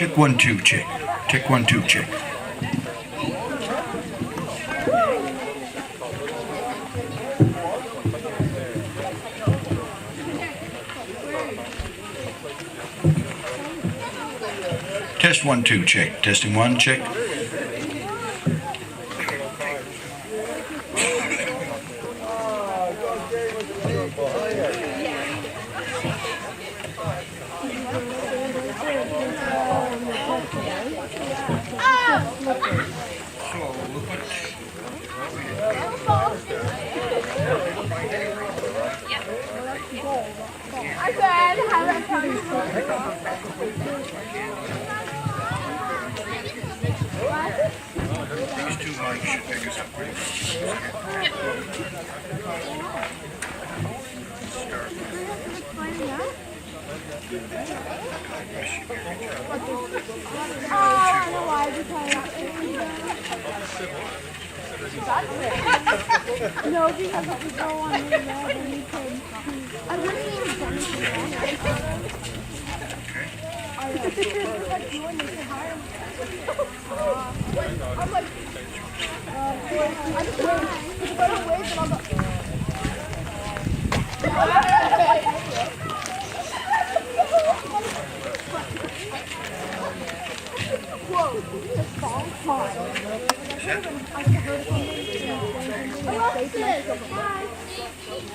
Check 1 2 check. Check 1 2 check. Test 1 2 check. Testing 1 check. These two mics should pick us up pretty much. No, because if we go on the road, then we can. I wouldn't even demonstrate. I'm like, I just wait. If I don't wait, then I'll go. Whoa, this is a song time.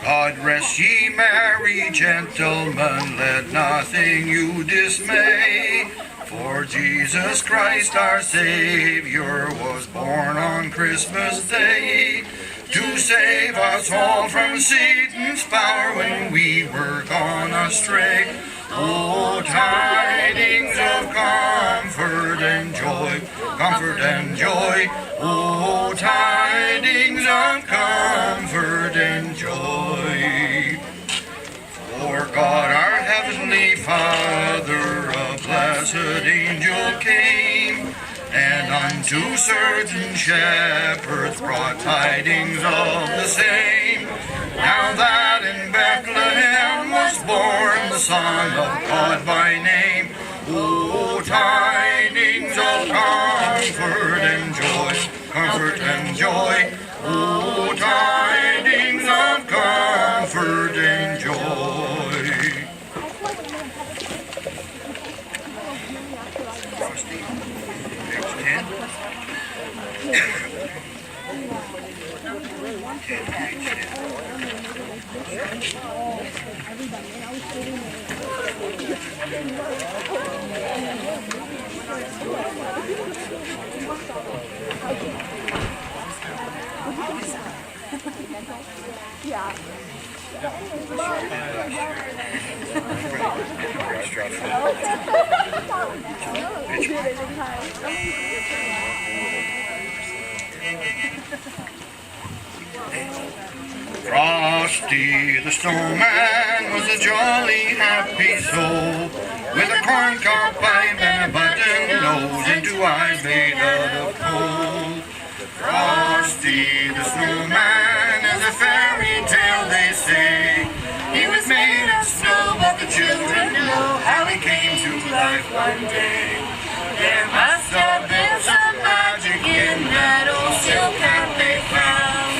God rest ye merry gentlemen, let nothing you dismay. For Jesus Christ our Savior was born on Christmas Day, to save us all from Satan's power when we were gone astray. Oh, tidings of comfort and joy, comfort and joy. Oh, tidings of comfort and joy. For God our Heavenly Father, a blessed angel came, and unto certain shepherds brought tidings of the same. Now that in Bethlehem was born the Son of God by name. Oh, tidings of comfort and joy, comfort and joy. Oh, tidings of comfort and joy. Frosty, page 10. 10, page 10. Yeah. Frosty the snowman was a jolly happy soul, with a corncob pipe and a button nose and 2 eyes made out of coal. Frosty the snowman is a fairy tale, they say. He was made of snow, but the children know how he came to life one day. There must have been some magic in that old silk hat they found,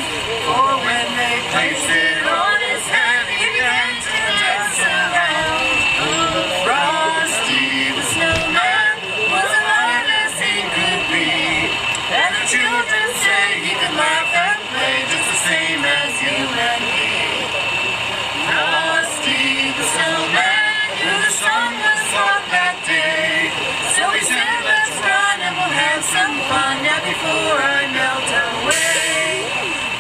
for when they placed it on his head, he began to dance around. Oh, Frosty the snowman was as light as he could be, and the children say he could laugh and play just the same as you and me. Frosty the snowman knew the sun was hot that day, so he said, let's run and we'll have some fun now before I melt away.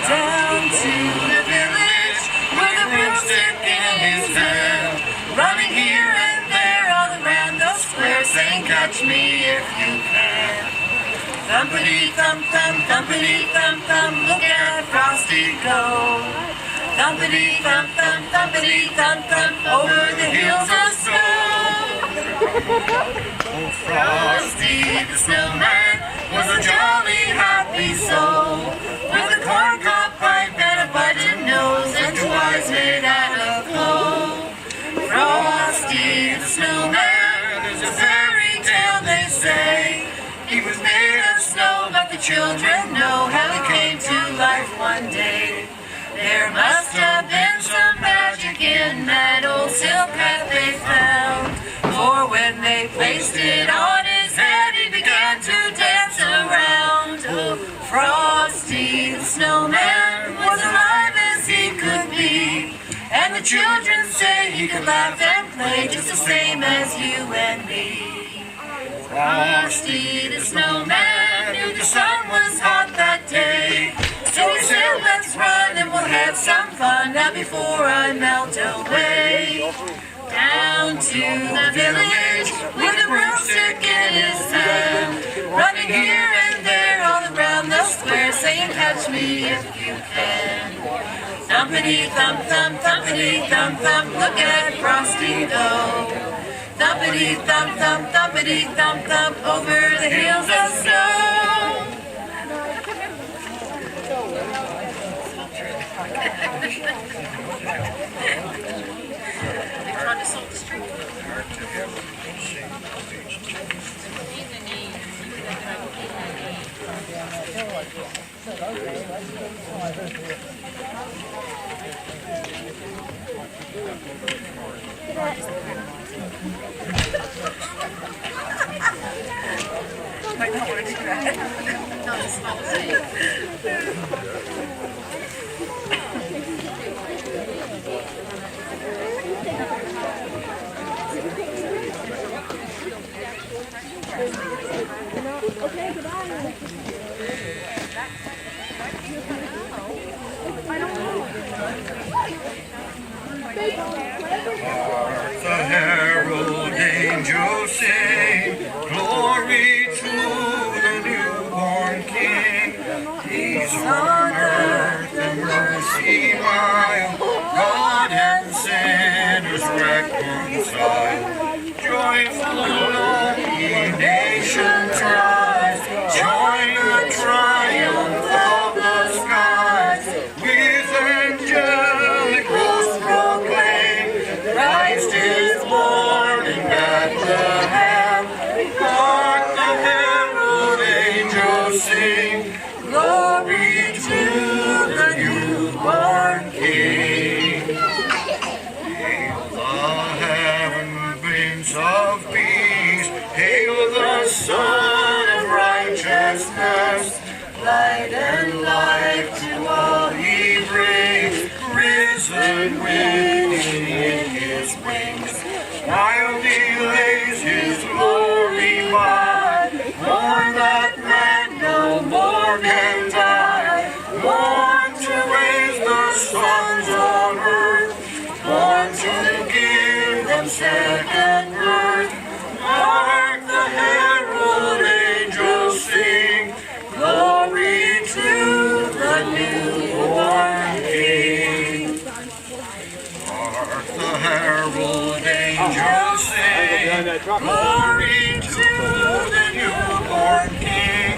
Down to the village with a broomstick in his hand, running here and there all around the square, saying, catch me if you can. Thumpity thump thump, thumpity thump thump, look at Frosty go. Thumpity thump thump, thumpity thump thump, over the hills of snow. Oh, Frosty the snowman was a jolly happy soul, with a corncob pipe and a button nose and 2 eyes made out of coal. Frosty the snowman is a fairy tale, they the children know how he came to life one day. There must have been some magic in that old silk hat they found, for when they placed it on his head, he began to dance around. Oh, Frosty the Snowman was alive as he could be, and the children say he could laugh and play just the same as you and me. Frosty the Snowman knew the sun was hot that day, so he said, let's run and we'll have some fun now before I melt away. Down to the village with a broomstick in his hand, running here and there all around the square, saying, catch me if you can. Thumpity thump thump, thumpity thump thump, look at Frosty go. Thumpity thump thump, thumpity thump thump, over the hills of snow. They're trying to salt the street. I don't want to do that. No, it's not the same. Okay, goodbye. I don't know. Hark the herald angels sing, glory to the newborn King. Peace on earth and mercy mild, God and sinners reconciled. Joyful all ye nations rise, join the triumph of the skies. With angelic hosts proclaim, Christ is born in Bethlehem. Hark the herald angels sing, glory to the newborn King. Hail the heaven beams of peace, hail the Son of righteousness. Light and life to all he brings, risen winning in his wings. While he lays his glory by, born that man no more can die. Born to raise the sons on earth, born to give them second birth. Hark the herald angels sing, glory to the newborn King. Hark the herald angels sing, glory to the newborn King.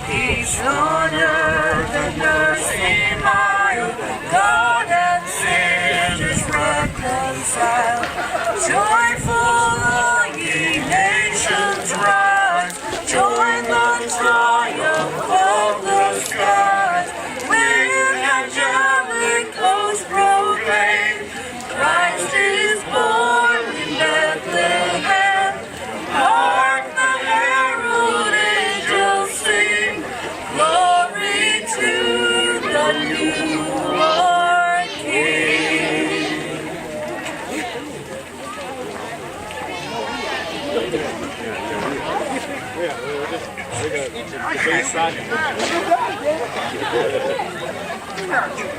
Peace on earth and mercy mild, God and sinners reconciled. Joyful all ye nations rise, join the triumph of the skies. With angelic hosts proclaim, Christ is born in Bethlehem. Hark the herald angels sing, glory to the newborn King.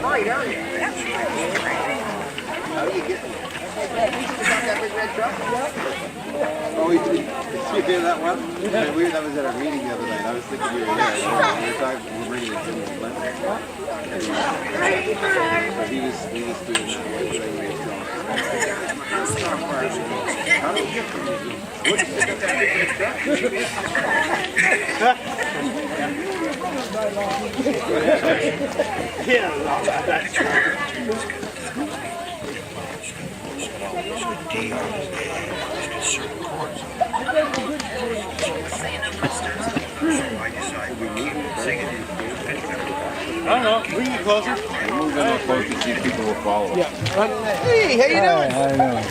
Right, aren't you? How do you get that big red truck? Oh, you hear that one? Yeah, that was at our meeting the other night. I was thinking you were there. We were talking, we're bringing it to him. But he was doing that. How do you get from you? What did you get that big red truck? D on his certain chords. I decided we keep singing. I don't know. We can get closer. We're moving up close to see if people will follow us. Yeah. Hey, how you doing? I know.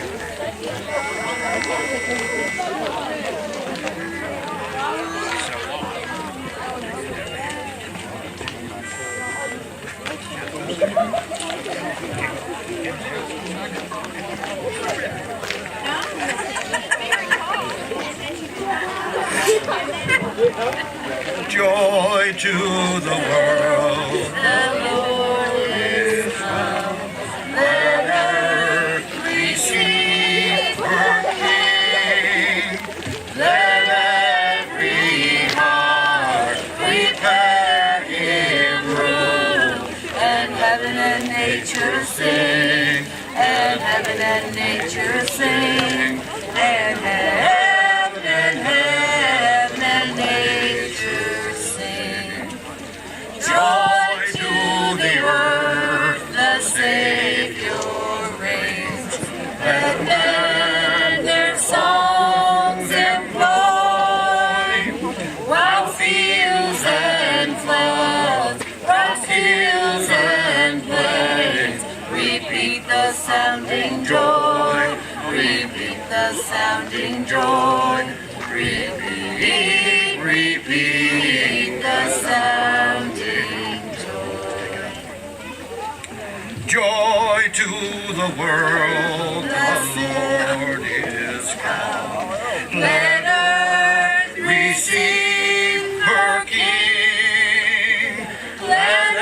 Joy to the world. The Lord is come. Let earth receive her King. Let every heart prepare Him room. And heaven and nature sing. And heaven and nature sing. And heaven and nature sing. Joy to the earth, the Savior reigns. Let men their songs employ, while fields and floods, while fields and plains, repeat the sounding joy, repeat the sounding joy, repeat, repeat the sounding joy. Joy to the world, the Lord is come. Let earth Receive her King. Let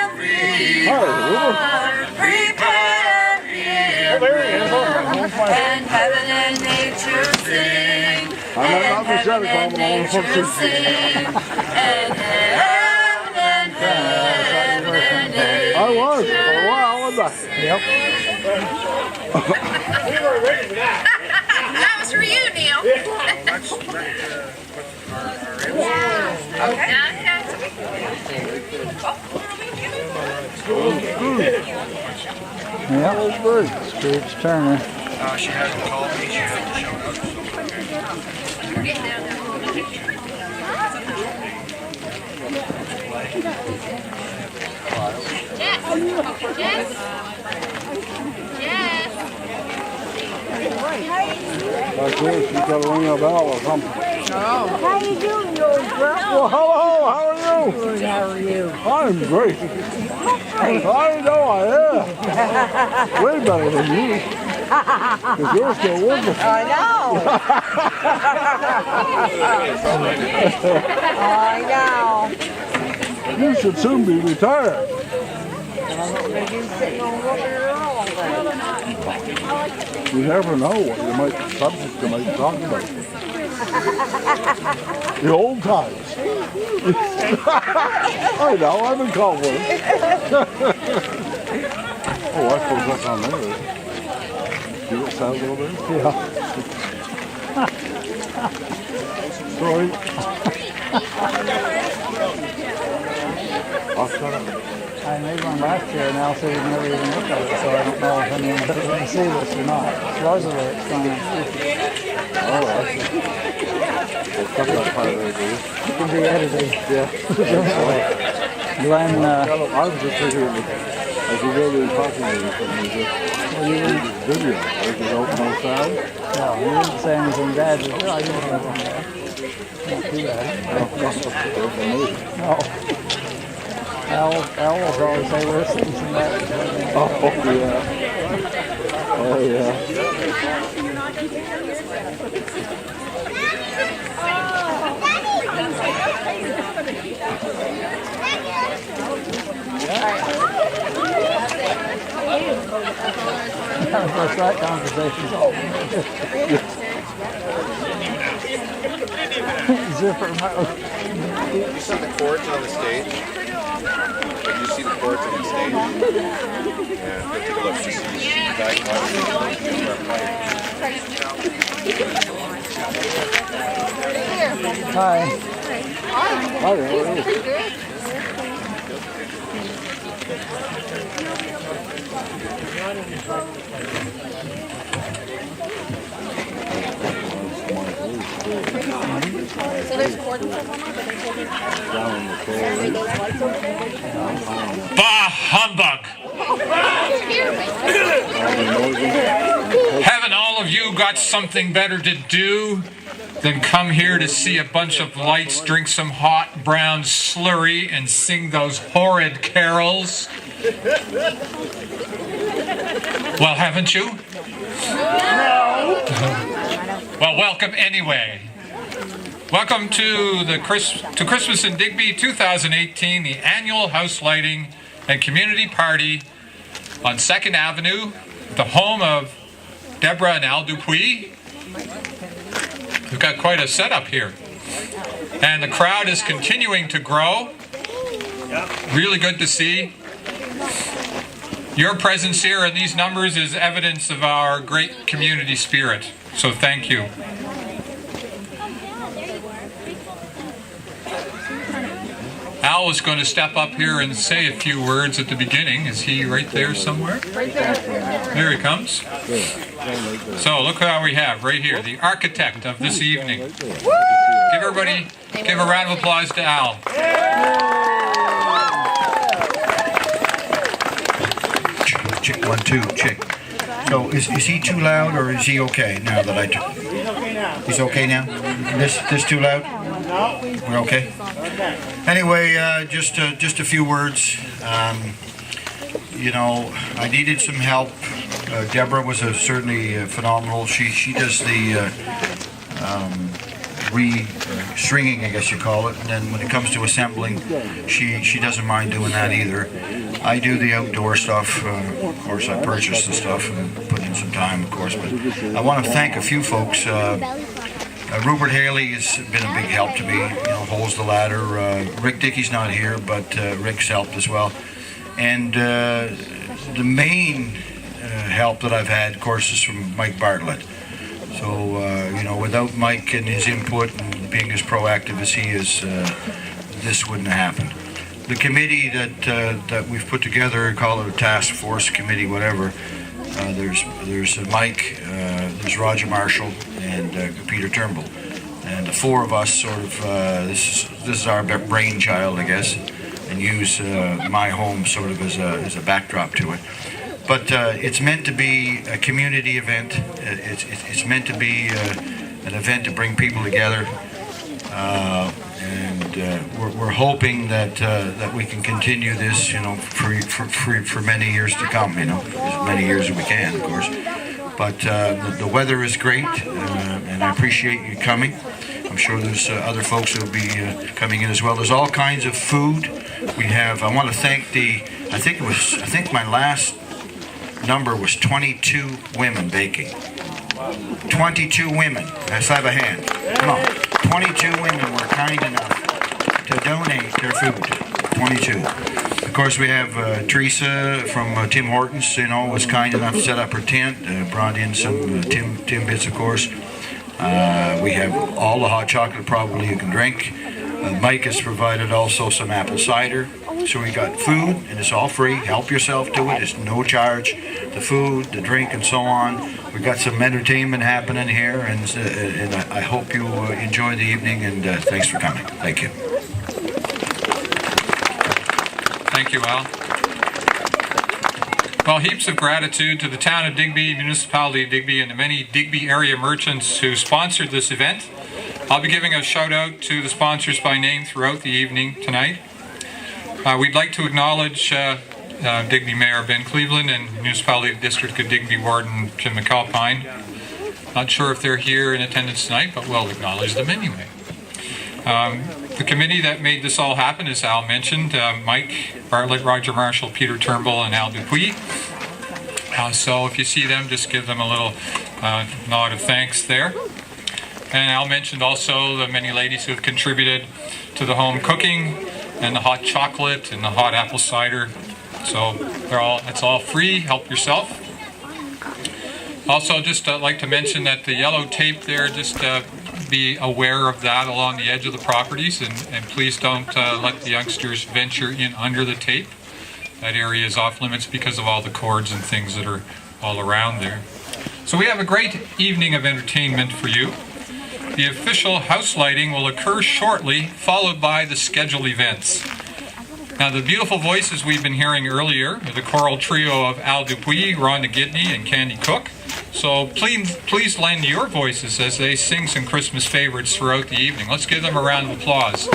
every heart prepare Him room. And heaven and nature sing. And heaven and nature sing. And heaven and nature I was for a while, wasn't I? Yep. We were ready for that. That was for you, Neil. Okay. Yeah, it was good. Scoot's turning. She hasn't called me. She hasn't shown up. We're getting down there. Yes. Yes. Yes. Like this, you gotta ring a bell or something. How you doing, old bro? Well, hello, how are you? Good, how are you? I'm great. I know I am. Way better than you. Because you're still working. I know. I know. You should soon be retired. They've been sitting on water all day. You never know what subject you might talk about. The old times. I know, I've been called one. Oh, I suppose that's on there. See what sounds over there? Yeah. Sorry. I'll shut up. I made one last year and Al said he'd never even looked at it, so I don't know if anyone's ever going to see this or not. Supposedly it's going to Oh, I see. We'll cut that part there, do you? it can be edited. Yeah. Glenn, I was just figuring that as you go to the talking to something, you just video. Like you don't know sound. no, he didn't say anything bad. He said, oh, you didn't have one there. Not too bad. No. Al will probably say worse things than that. Oh, yeah. Oh, yeah. Of course, that conversation's over. Zipper mouth. Did you see the cords on the stage? Did you see the cords on the stage? Yeah, take a look. You see the guy Hi. Hi, how are you? So there's cords and stuff on there, but they're taking Saturday day's lights over there. Bah humbug! Haven't all of you got something better to do than come here to see a bunch of lights, drink some hot brown slurry, and sing those horrid carols? Well, haven't you? No. Well, welcome anyway. Welcome to Christmas in Digby 2018, the annual house lighting and community party on 2nd Avenue, the home of Deborah and Al Dupuis. We've got quite a setup here. And the crowd is continuing to grow. Really good to see. Your presence here and these numbers is evidence of our great community spirit. So thank you. Al was going to step up here and say a few words at the beginning. Is he right there somewhere? Right there. There he comes. So look how we have right here, the architect of this evening. Give a round of applause to Al. Chick, 1, 2, chick. So is he too loud or is he okay now that I... He's okay now. He's okay now? This too loud? No. We're okay? Anyway, just a few words. You know, I needed some help. Deborah was certainly phenomenal. She does the re-stringing, I guess you call it. And then when it comes to assembling, she doesn't mind doing that either. I do the outdoor stuff. Of course, I purchase the stuff and put in some time, of course. But I want to thank a few folks. Rupert Haley has been a big help to me. You know, holds the ladder. Rick Dickey's not here, but Rick's helped as well. And the main help that I've had, of course, is from Mike Bartlett. So, you know, without Mike and his input and being as proactive as he is, this wouldn't have happened. The committee that we've put together, call it a task force committee, whatever. There's Mike, there's Roger Marshall, and Peter Turnbull, and the four of us sort of this is our brainchild, I guess, and use my home sort of as a backdrop to it. But it's meant to be a community event. It's meant to be an event to bring people together, and we're hoping that we can continue this, you know, for many years to come. You know, as many years as we can, of course. But the weather is great, and I appreciate you coming. I'm sure there's other folks who will be coming in as well. There's all kinds of food. We have. I want to thank I think my last number was 22 women baking. 22 women. Let's have a hand. Come on. 22 women were kind enough to donate their food. 22. Of course, we have Teresa from Tim Hortons, you know, was kind enough to set up her tent, brought in some Tim bits, of course. We have all the hot chocolate probably you can drink. Mike has provided also some apple cider. So we got food, and it's all free. Help yourself to it. It's no charge. The food, the drink, and so on. We got some entertainment happening here, and I hope you enjoy the evening, and thanks for coming. Thank you. Thank you, Al. Well, heaps of gratitude to the town of Digby, municipality of Digby, and the many Digby area merchants who sponsored this event. I'll be giving a shout out to the sponsors by name throughout the evening tonight. We'd like to acknowledge Digby Mayor Ben Cleveland and Municipality District of Digby Warden Jim McAlpine. Not sure if they're here in attendance tonight, but we'll acknowledge them anyway. The committee that made this all happen, as Al mentioned, Mike Bartlett, Roger Marshall, Peter Turnbull, and Al Dupuis. So if you see them, just give them a little nod of thanks there. And Al mentioned also the many ladies who have contributed to the home cooking and the hot chocolate and the hot apple cider. So it's all free. Help yourself. Also, just like to mention that the yellow tape there, just be aware of that along the edge of the properties, and please don't let the youngsters venture in under the tape. That area is off limits because of all the cords and things that are all around there. So we have a great evening of entertainment for you. The official house lighting will occur shortly, followed by the scheduled events. Now, the beautiful voices we've been hearing earlier are the choral trio of Al Dupuis, Rhonda Gidney, and Candy Cook. So please lend your voices as they sing some Christmas favorites throughout the evening. Let's give them a round of applause.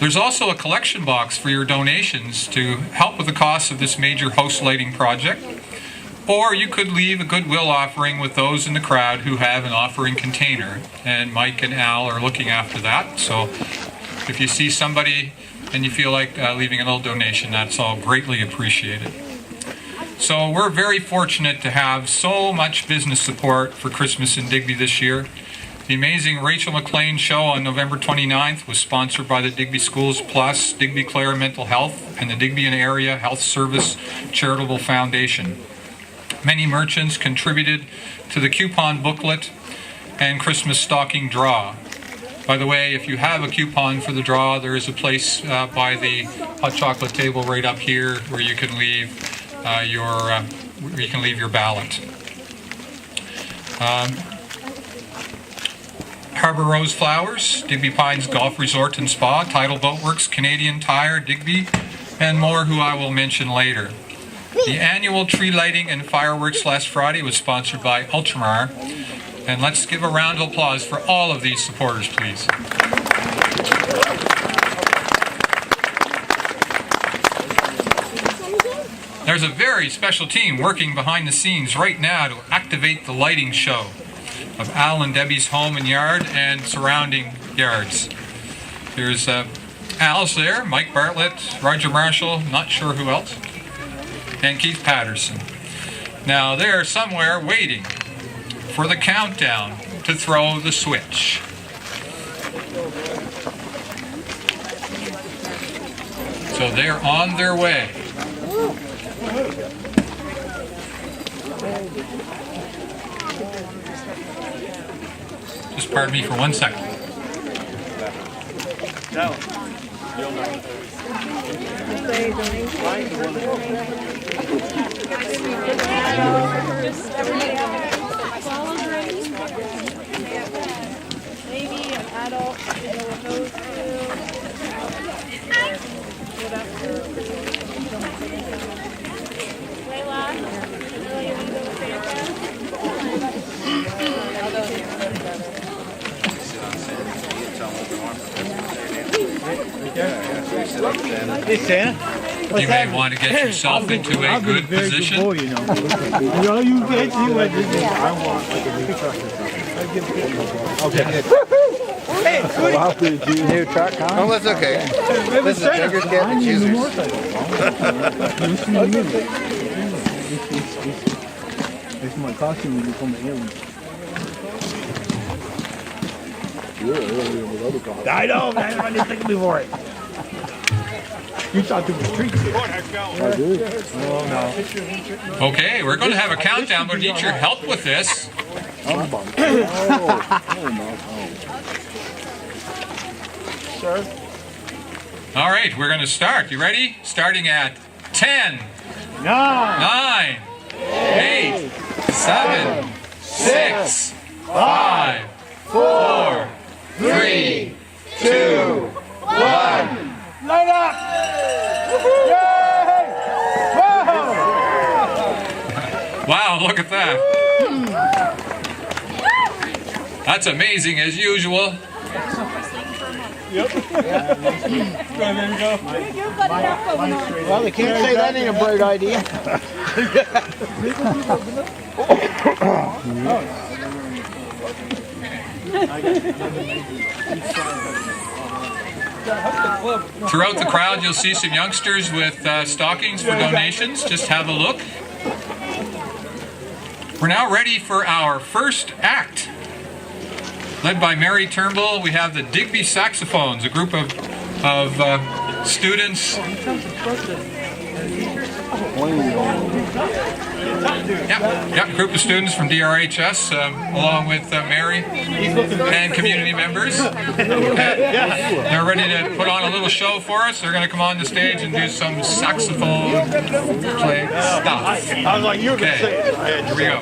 There's also a collection box for your donations to help with the cost of this major house lighting project. Or you could leave a goodwill offering with those in the crowd who have an offering container. And Mike and Al are looking after that. So if you see somebody and you feel like leaving a little donation, that's all greatly appreciated. So we're very fortunate to have so much business support for Christmas in Digby this year. The amazing Rachel McLean show on November 29th was sponsored by the Digby Schools Plus, Digby Clare Mental Health, and the Digby and Area Health Service Charitable Foundation. Many merchants contributed to the coupon booklet and Christmas stocking draw. By the way, if you have a coupon for the draw, there is a place by the hot chocolate table right up here where you can leave your ballot. Harbour Rose Flowers, Digby Pines Golf Resort and Spa, Tidal Boatworks, Canadian Tire, Digby, and more who I will mention later. The annual tree lighting and fireworks last Friday was sponsored by Ultramar. And let's give a round of applause for all of these supporters, please. There's a very special team working behind the scenes right now to activate the lighting show of Al and Debbie's home and yard and surrounding yards. There's Al's there, Mike Bartlett, Roger Marshall, not sure who else, and Keith Patterson. Now they're somewhere waiting for the countdown to throw the switch. So they're on their way. Just pardon me for 1 second. No. Maybe an adult, you know, with those Hey, Santa. You may want to get yourself into a good position. You know, you can't see what this is. I want okay. Hey, Well, how did you new truck, huh? Oh, that's okay. Listen, beggars can't be choosers. It's my costume when you come in. I know, man. I didn't think before it. You thought there was treats here. I did. Oh, no. Okay, we're going to have a countdown, but I need your help with this. Sir? All right, we're going to start. You ready? Starting at 10, 9, 9, 8, 7, 6, 5, 4, 3, 2, 1. Light up! Yay! Whoa! Wow, look at that. That's amazing as usual. Yep. There you go. Well, they can't say that ain't a bright idea. Throughout the crowd, you'll see some youngsters with stockings for donations. Just have a look. We're now ready for our first act. Led by Mary Turnbull, we have the Digby Saxophones, a group of students Yeah, group of students from DRHS, along with Mary and community members. They're ready to put on a little show for us. They're going to come on the stage and do some saxophone play stuff. I was like, you were going to say it. Here we go.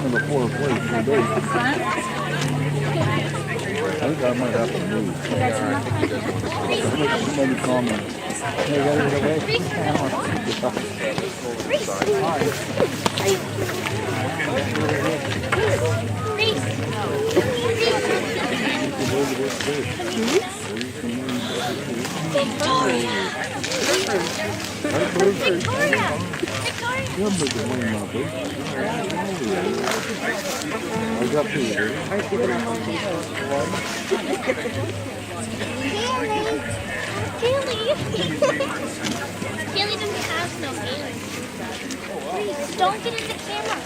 Number 4 place today. I think I might have to move. Somebody comment. They got it away from Kaylee doesn't have no feelings. Please, don't get in the camera.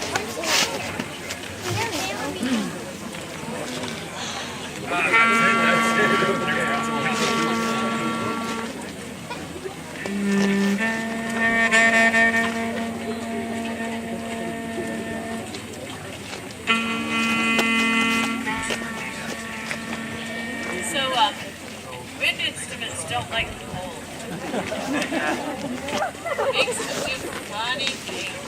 So, wind instruments don't like the cold. Makes them do funny things.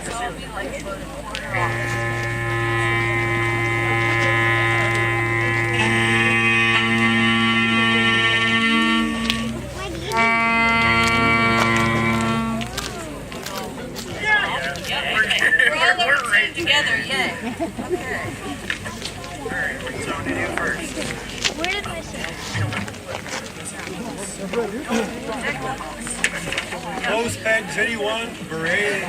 That's all we like about a quarter off. We're all over team together, yay. Okay. Alright, what song to do first? Where did this Close pegs, anyone? Beret.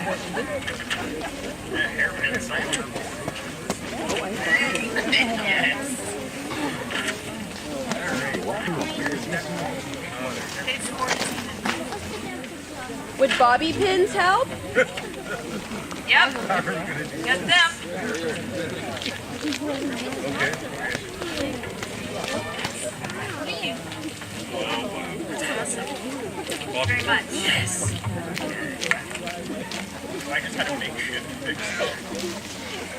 Would bobby pins help? Yep. Get them. Very much. Yes. I just had to make shit fix stuff.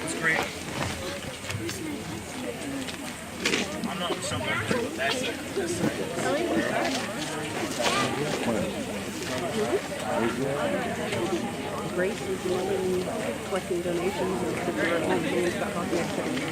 It's great. I'm not someone. That's it. Grace is collecting donations and doing stuff on the activity.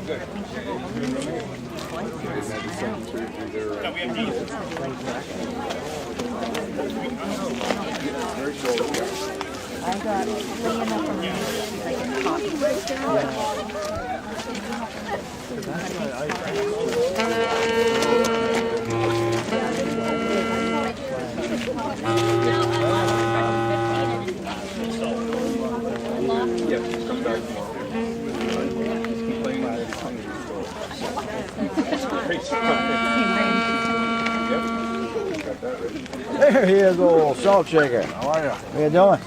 I got Leona from like a copy. There he is, old salt shaker. How are you? How you doing?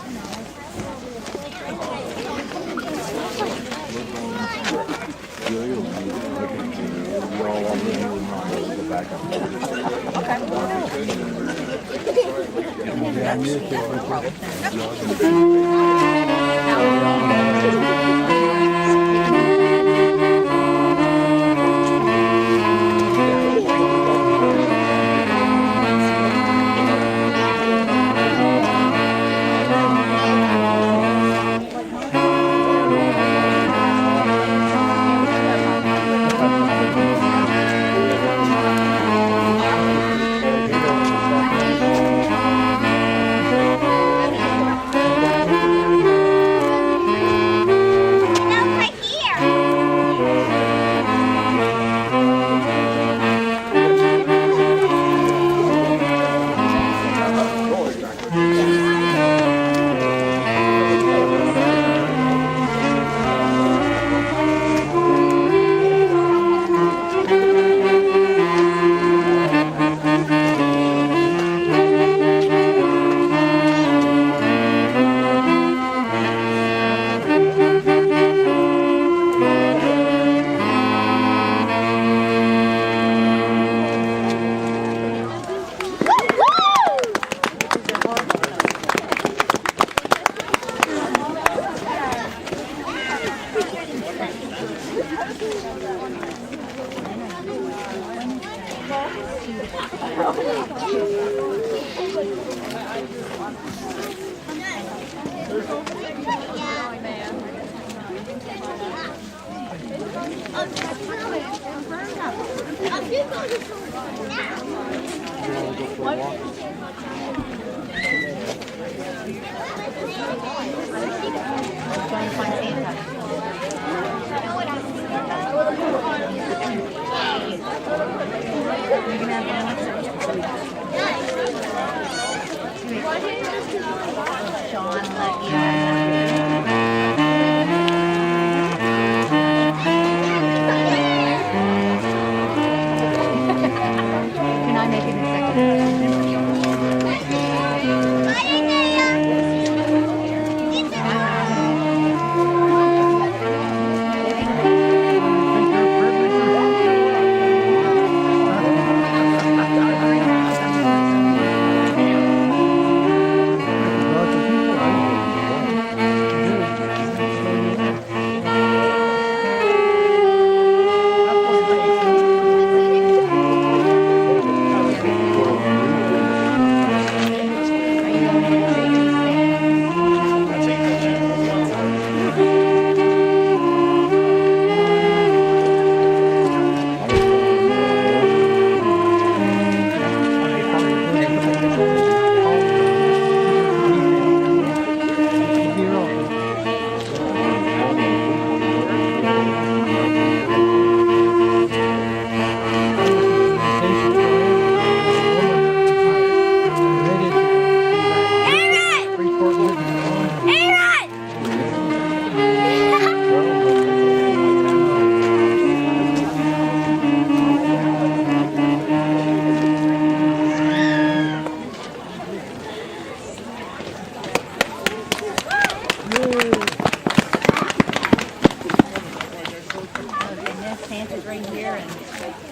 Santa's right here and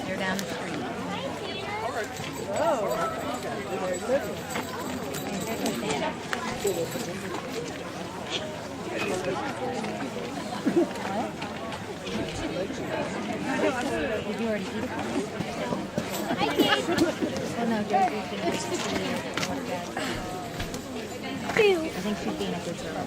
they're down the street. Did you already eat it? Oh no, Josie's been I think she's being a good girl.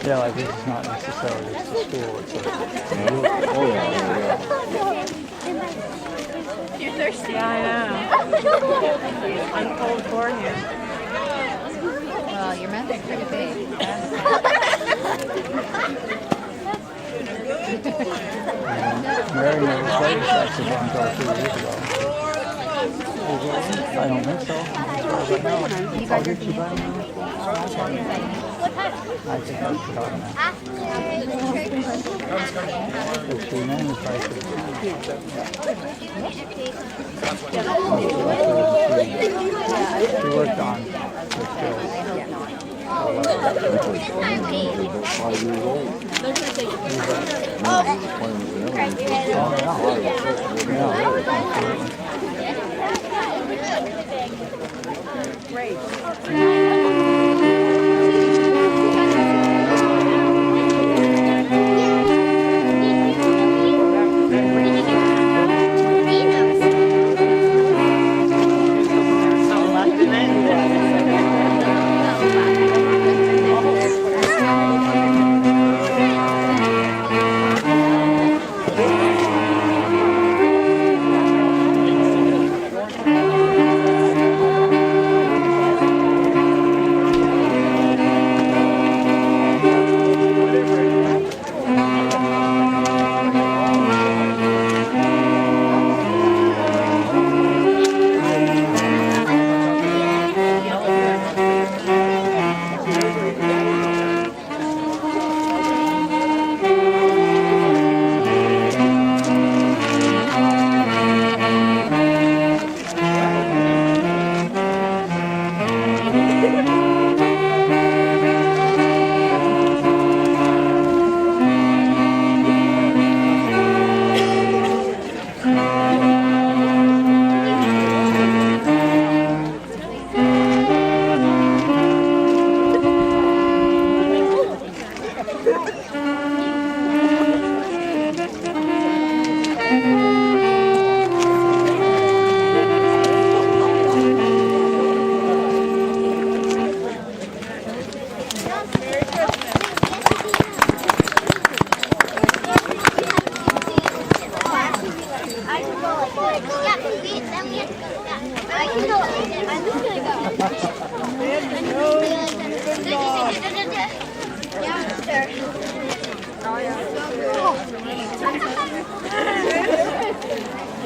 Yeah, like this is not necessarily just a school. It's You're thirsty. Yeah, I know. I'm cold corn here. Well, your mouth is pretty big. Mary never played saxophone until 2 years ago. I don't think so. You guys are cute. I think I forgot now. But she mainly plays for the She worked on the skills.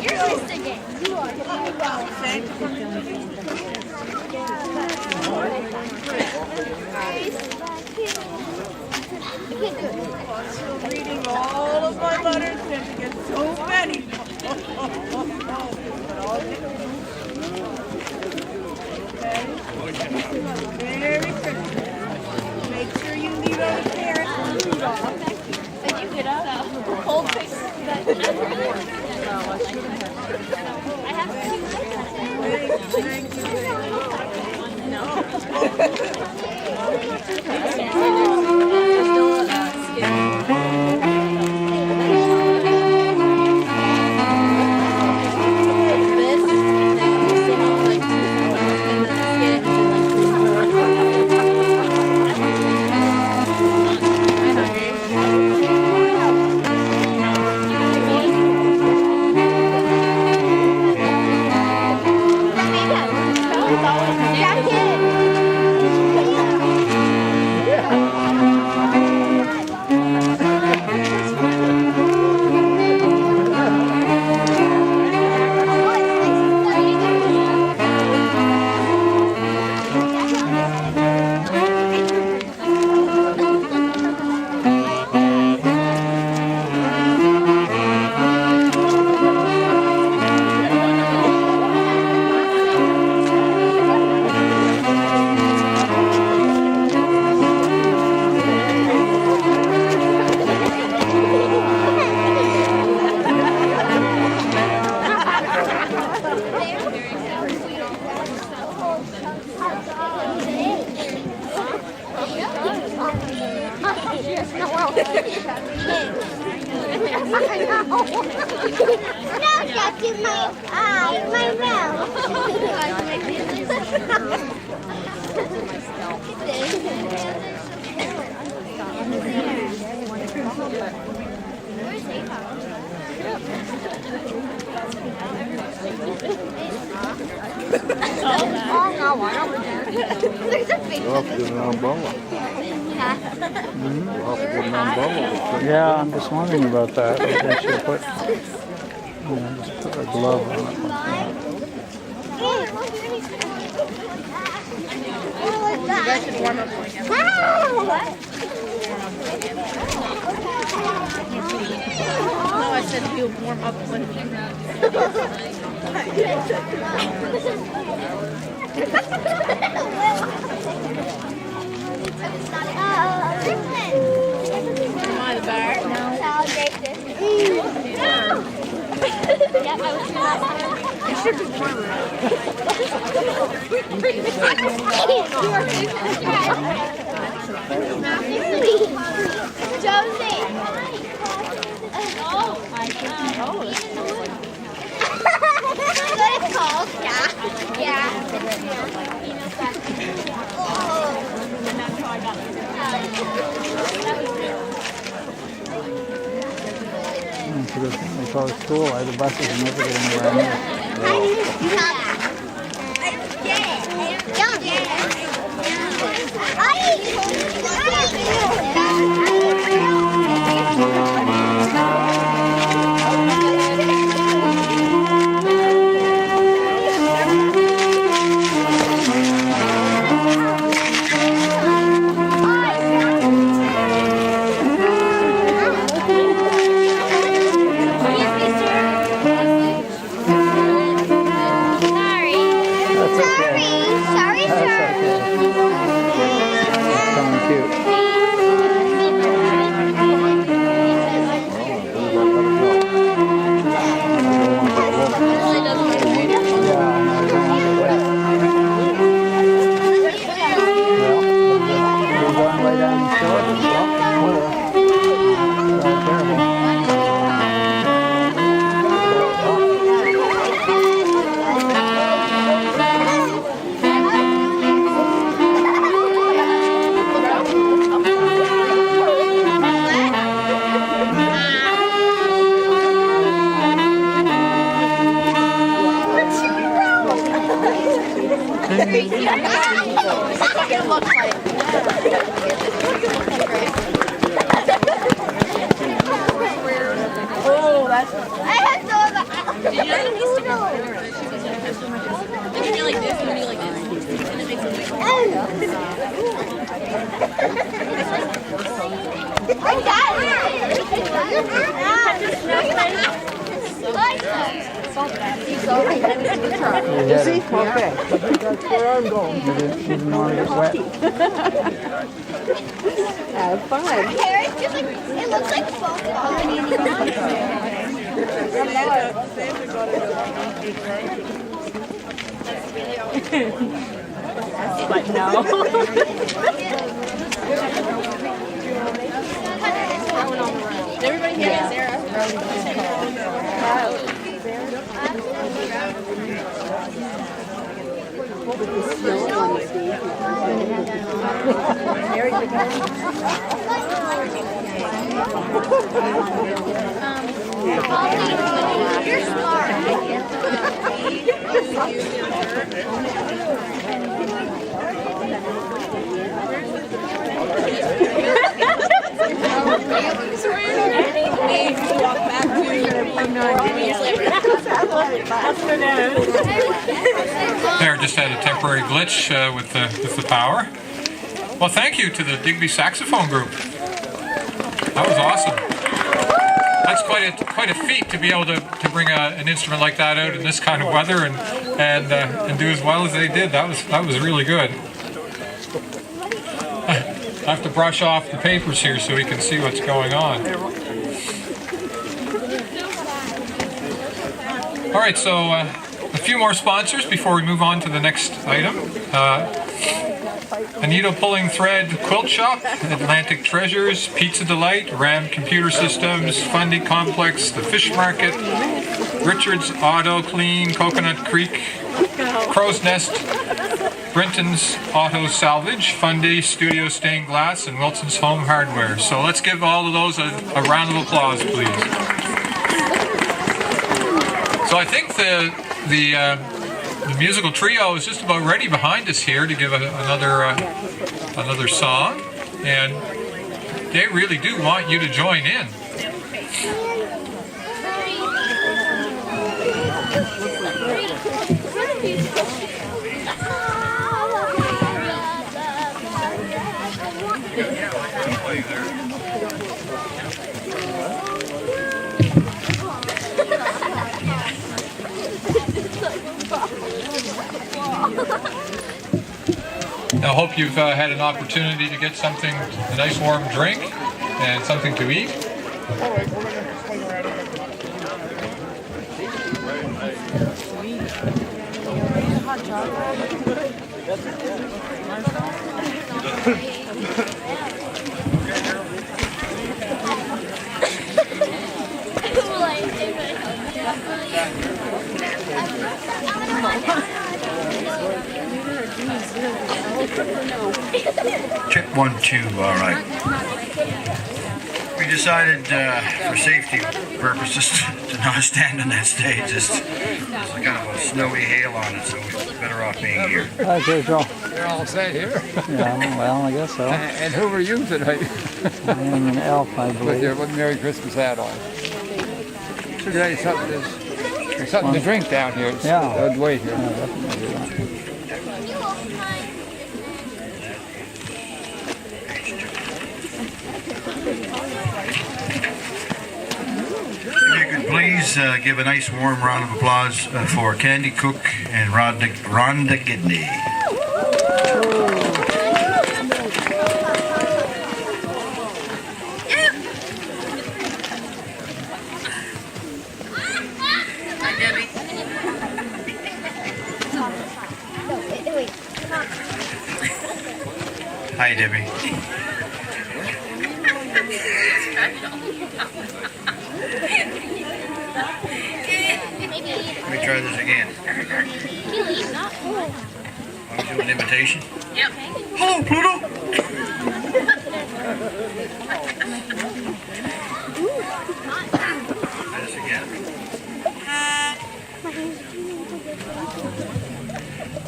You're Reading all of my letters and to get so many. Very quickly. Make sure you leave out the carrots and food off. Did you get up? Cold face. I have Yeah, I'm just wondering about that. Maybe I should put, just put a glove on it. You guys should warm up like No, I said you warm up when For the thing they call school, the buses are never getting around here. Oh, that's. I have some of that. Is he? Okay. That's where I'm going. You didn't want to get wet. Have fun. It's just like, it looks like But no. everybody here, Sarah. You're smart. There, just had a temporary glitch with the power. Well, thank you to the Digby saxophone group. That was awesome. That's quite a feat to be able to bring an instrument like that out in this kind of weather and do as well as they did. That was really good. I have to brush off the papers here so we can see what's going on. All right, so a few more sponsors before we move on to the next item. A Needle Pulling Thread Quilt Shop, Atlantic Treasures, Pizza Delight, Ram Computer Systems, Fundy Complex, The Fish Market, Richard's Auto Clean, Coconut Creek, Crow's Nest, Brenton's Auto Salvage, Fundy, Studio Stained Glass, and Wilson's Home Hardware. So let's give all of those a round of applause, please. So I think the musical trio is just about ready behind us here to give another song, and they really do want you to join in. I hope you've had an opportunity to get something, a nice warm drink and something to eat. Check 1, 2, all right. We decided for safety purposes to not stand on that stage. There's kind of a snowy hail on it, so we're better off being here. Okay, Joe. You're all set here. Yeah, well, I guess so. And who are you today? I'm an elf, I With believe. your Merry Christmas hat on. There's something to drink down here. It's Yeah. a good wait here. Yeah, definitely do that. If you could please give a nice warm round of applause for Candy Cook and Rhonda Gidney. Hi, Debbie. Hi, Debbie. Let me try this again. Want to do an invitation? Yep. Hello, Pluto. Try this again.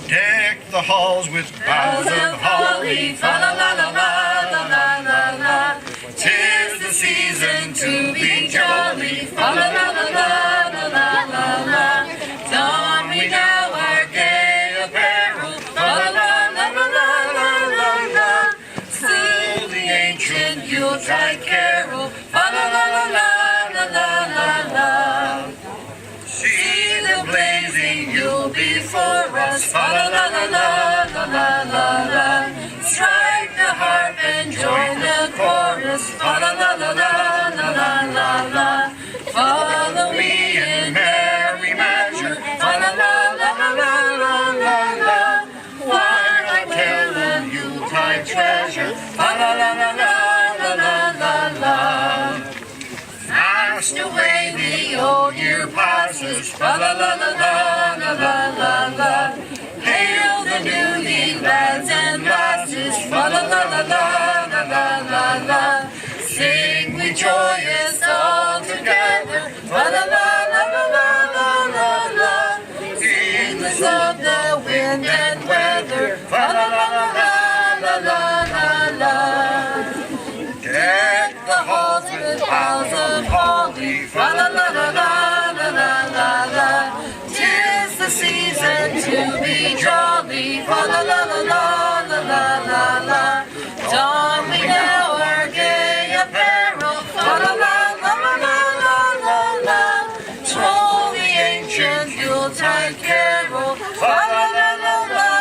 Deck the halls with boughs of holly, fa la la la la la la la. 'Tis the season to be jolly, fa la la la la la la la. before us. Fa la la la la la la la la. Strike the harp and join the chorus. Fa la la la la la la la la. Follow me in merry measure. Fa la la la la la la la la. While I tell of Yuletide treasure. Fa la la la la la la la la. Fast away the old year passes. Fa la la la la la la la la. Hail the newly lads and lasses. Fa la la la la la la la la. Sing we joyous all together. Fa la la la la la la la. Heedless of the wind and weather. Fa la la la la la la la. Deck the halls with boughs of holly. Fa la la la la la la la la. 'Tis the season to be jolly. Fa la la la la la la la la. Don we now our gay apparel. Fa la la la la la la la la. Troll the ancient Yuletide carol. Fa la la la la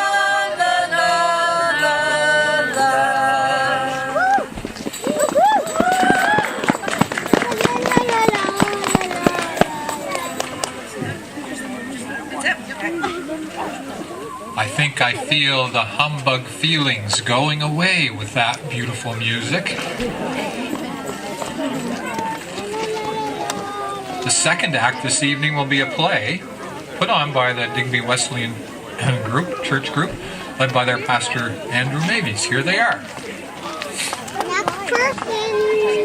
la la la la. I think I feel the humbug feelings going away with that beautiful music. The second act this evening will be a play put on by the Digby Wesleyan church group, led by their pastor Andrew Mavies. Here they are.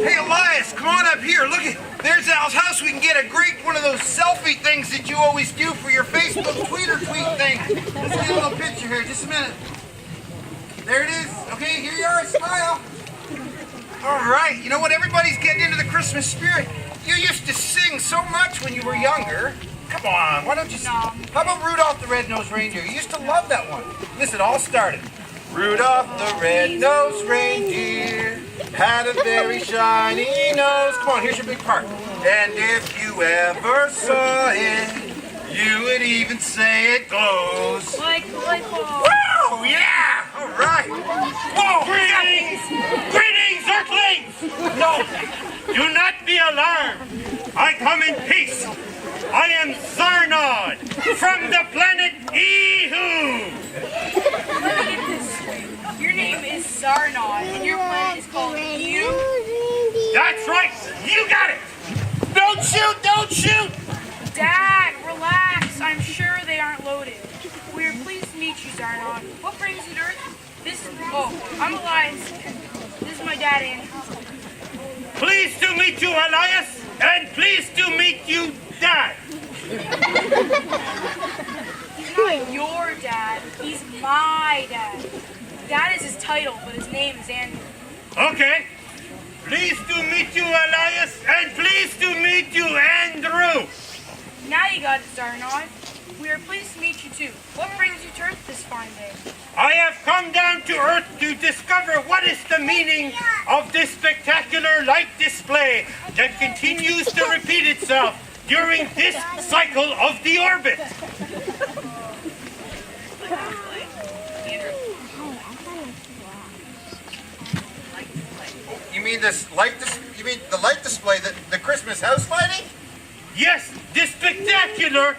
Hey, Elias, come on up here. Look at, there's Al's house. We can get a great one of those selfie things that you always do for your Facebook tweet thing. Let's get a little picture here. Just a minute. There it is. Okay, here you are. Smile. All right. You know what? Everybody's getting into the Christmas spirit. You used to sing so much when you were younger. Come on. Why don't you sing? How about Rudolph the Red-Nosed Reindeer? You used to love that one. Listen, it all started. Rudolph the red-nosed reindeer had a very shiny nose. Come on, here's your big part. And if you ever saw it, you would even say it glows. Like Woo! Yeah! All right. Whoa! Greetings! Greetings, Earthlings! No, do not be alarmed. I come in peace. I am Zarnod from the planet Ehu. your name is Zarnod, and your planet is called You? That's right. You got it. Don't shoot! Don't shoot! Dad, relax. I'm sure they aren't loaded. We are pleased to meet you, Zarnod. What brings you to Earth? I'm Elias. This is my dad, Andy. Pleased to meet you, Elias, and pleased to meet you, Dad. He's not your dad. He's my dad. Dad is his title, but his name is Andy. Okay. Pleased to meet you, Elias, and pleased to meet you, Andrew. Now you got it, Zarnod. We are pleased to meet you too. What brings you to Earth this fine day? I have come down to Earth to discover what is the meaning of this spectacular light display that continues to repeat itself during this cycle of the orbit. You mean this light? You mean the light display, the Christmas house lighting? Yes, this spectacular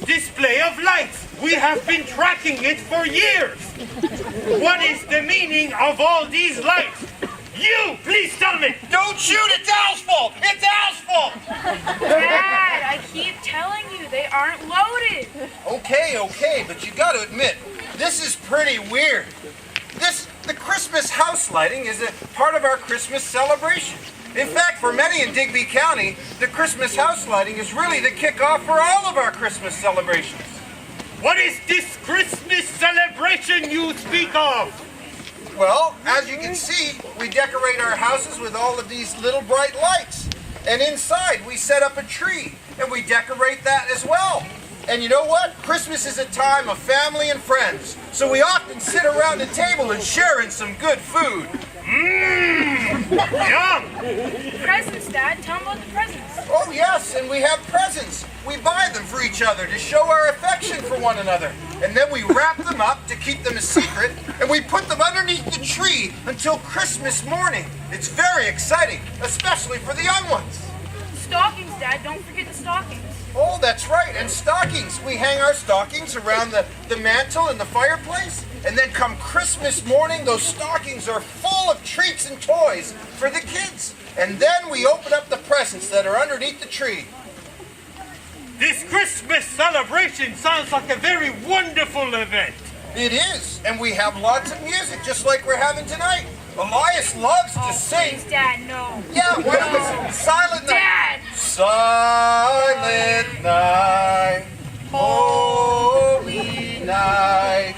display of lights. We have been tracking it for years. What is the meaning of all these lights? You, please tell me. Don't shoot! It's Al's fault! It's Al's fault! Dad, I keep telling you, they aren't loaded. Okay, but you got to admit, this is pretty weird. The Christmas house lighting is a part of our Christmas celebration. In fact, for many in Digby County, the Christmas house lighting is really the kickoff for all of our Christmas celebrations. What is this Christmas celebration you speak of? Well, as you can see, we decorate our houses with all of these little bright lights. And inside, we set up a tree, and we decorate that as well. And you know what? Christmas is a time of family and friends. So we often sit around the table and share in some good food. Mmm! Yum! Presents, Dad. Tell them about the presents. Oh yes, and we have presents. We buy them for each other to show our affection for one another. And then we wrap them up to keep them a secret, and we put them underneath the tree until Christmas morning. It's very exciting, especially for the young ones. Stockings, Dad. Don't forget the stockings. Oh, that's right, and stockings. We hang our stockings around the mantle and the fireplace, and then come Christmas morning, those stockings are full of treats and toys for the kids. And then we open up the presents that are underneath the tree. This Christmas celebration sounds like a very wonderful event. It is, and we have lots of music, just like we're having tonight. Elias loves to sing. Please, Dad, no. Yeah, why don't we sing Silent Night? Dad! Silent night, holy night,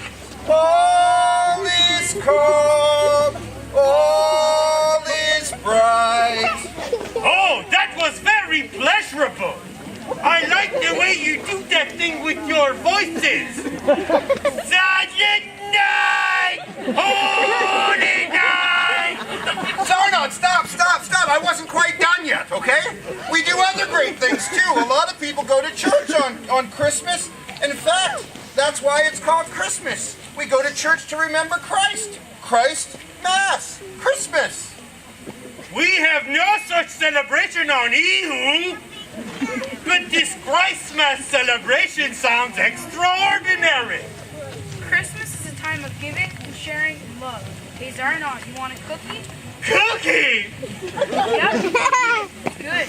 all is calm, all is bright. Oh, that was very pleasurable. I like the way you do that thing with your voices. Silent night, holy night. Zarnod, stop. I wasn't quite done yet, okay? We do other great things too. A lot of people go to church on Christmas. In fact, that's why it's called Christmas. We go to church to remember Christ. Christ, Mass, Christmas. We have no such celebration on Ehu. But this Christmas celebration sounds extraordinary. Christmas is a time of giving and sharing and love. Hey, Zarnod, you want a cookie? Cookie! Yep. Good.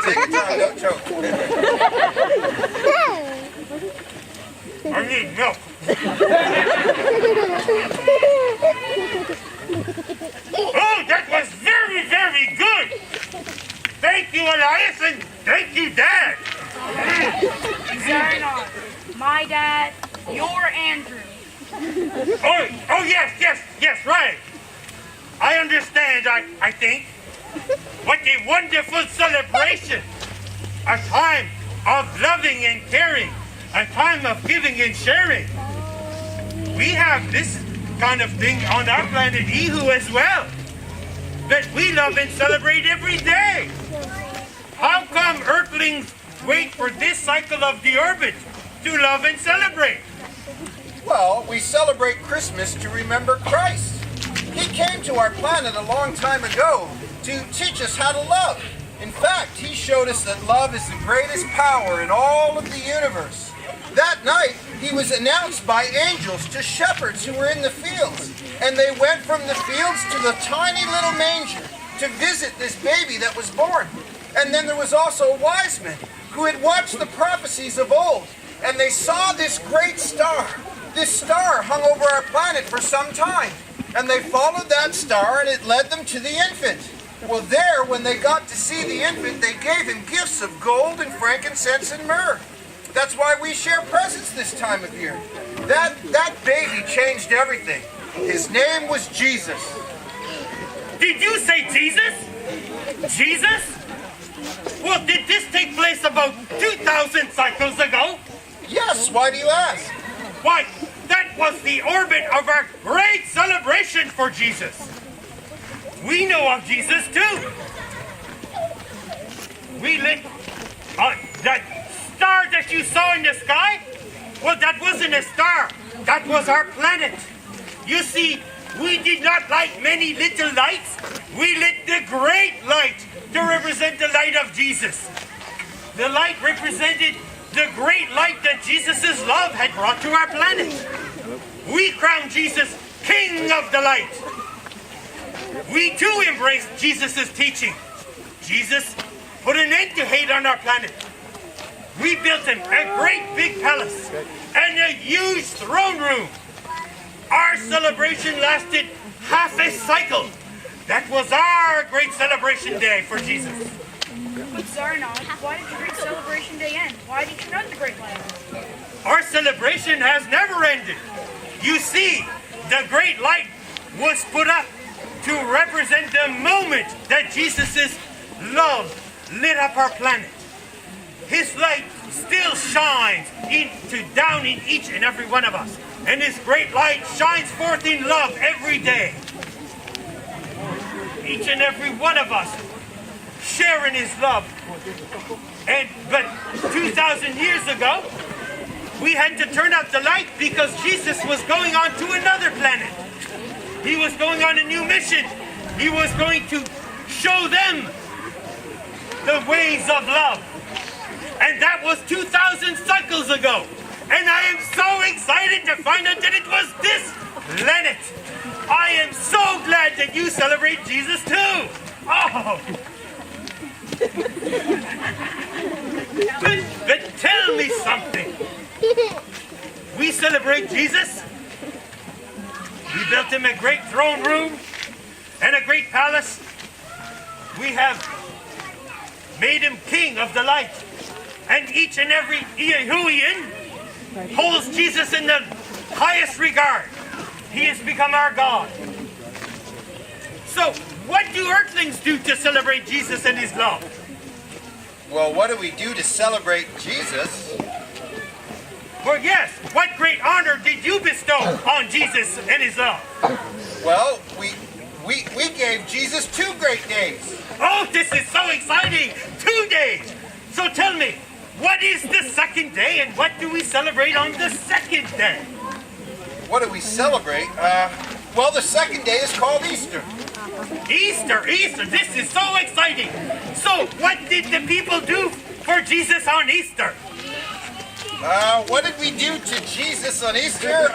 Take your time, don't choke. I need milk. Oh, that was very, very good. Thank you, Elias, and thank you, Dad. Zarnod, my dad, your Andrew. Oh, yes, right. I understand, I think. What a wonderful celebration. A time of loving and caring. A time of giving and sharing. We have this kind of thing on our planet Ehu as well. That we love and celebrate every day. How come Earthlings wait for this cycle of the orbit to love and celebrate? Well, we celebrate Christmas to remember Christ. He came to our planet a long time ago to teach us how to love. In fact, he showed us that love is the greatest power in all of the universe. That night, he was announced by angels to shepherds who were in the fields. And they went from the fields to the tiny little manger to visit this baby that was born. And then there was also wise men who had watched the prophecies of old. And they saw this great star. This star hung over our planet for some time. And they followed that star and it led them to the infant. Well, there, when they got to see the infant, they gave him gifts of gold and frankincense and myrrh. That's why we share presents this time of year. That baby changed everything. His name was Jesus. Did you say Jesus? Jesus? Well, did this take place about 2,000 cycles ago? Yes, why do you ask? Why, that was the orbit of our great celebration for Jesus. We know of Jesus too. We lit that star that you saw in the sky. Well, that wasn't a star. That was our planet. You see, we did not light many little lights. We lit the great light to represent the light of Jesus. The light represented the great light that Jesus' love had brought to our planet. We crown Jesus King of the Light. We too embrace Jesus' teaching. Jesus put an end to hate on our planet. We built him a great big palace and a huge throne room. Our celebration lasted half a cycle. That was our great celebration day for Jesus. But Zarnod, why did the great celebration day end? Why did you turn on the great light? Our celebration has never ended. You see, the great light was put up to represent the moment that Jesus' love lit up our planet. His light still shines down in each and every one of us. And this great light shines forth in love every day. Each and every one of us sharing his love. But 2,000 years ago, we had to turn out the light because Jesus was going on to another planet. He was going on a new mission. He was going to show them the ways of love. And that was 2,000 cycles ago. And I am so excited to find out that it was this planet. I am so glad that you celebrate Jesus too. Oh. But tell me something. We celebrate Jesus. We built him a great throne room and a great palace. We have made him king of the light. And each and every Yahudian holds Jesus in the highest regard. He has become our God. So, what do earthlings do to celebrate Jesus and his love? Well, what do we do to celebrate Jesus? Well, yes, what great honor did you bestow on Jesus and his love? Well, we gave Jesus 2 great days. Oh, this is so exciting! 2 days! So tell me, what is the second day and what do we celebrate on the second day? What do we celebrate? Well, the second day is called Easter. Easter! This is so exciting! So, what did the people do for Jesus on Easter? What did we do to Jesus on Easter?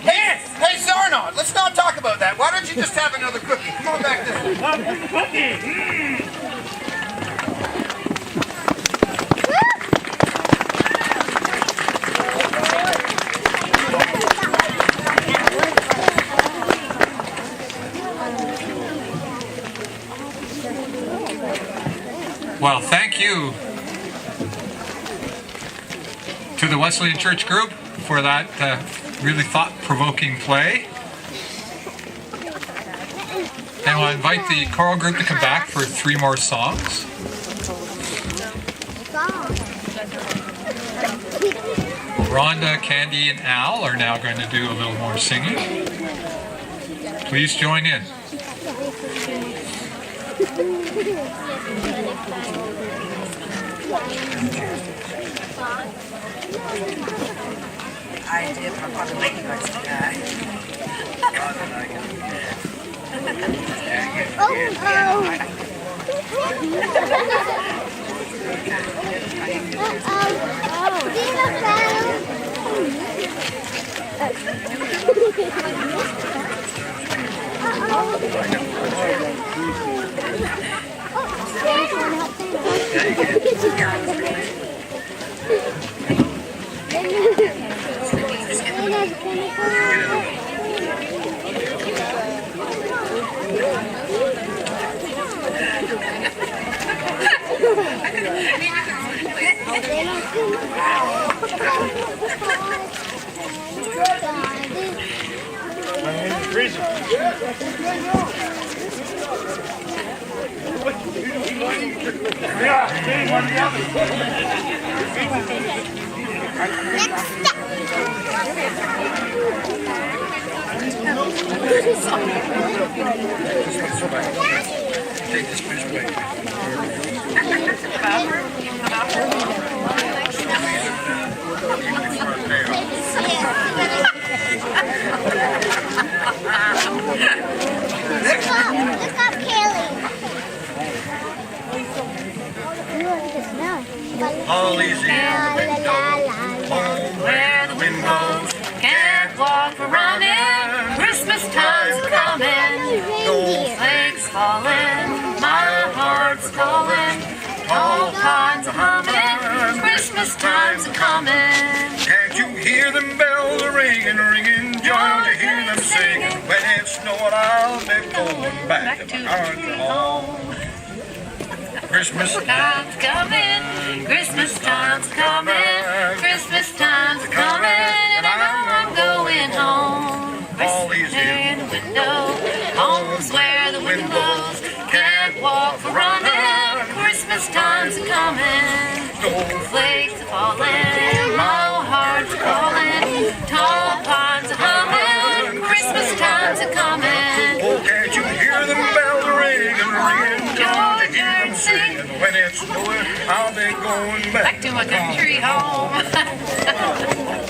Yes! Hey, Zarnot, let's not talk about that. Why don't you just have another cookie? Come on back this way. Cookie! Well, thank you to the Wesleyan Church Group for that really thought-provoking play. And I'll invite the choral group to come back for 3 more songs. Rhonda, Candy, and Al are now going to do a little more singing. Please join in. I did, but I'm probably making you guys die. All easy on the window, home where the wind blows. Can't walk around it. Christmas time's coming. Snowflakes falling. My heart's calling. All kinds of humming. Christmas time's coming. Can't you hear them bells ringing, ringing? Don't you hear them singing? When it's snowing, I'll be going back to my country home. Christmas Time's coming. Christmas time's coming. Christmas time's coming. And I'm going home. Christmas in the window. Home's where the wind blows. Can't walk for running. Christmas Christmas time's a-coming. Snowflakes a-falling, low hearts a-calling, tall pines a-humming. Christmas time's a-coming. Oh, can't you hear the bells ringing, ringing? George and sing. When it's snowing, I'll be going Back to my country home.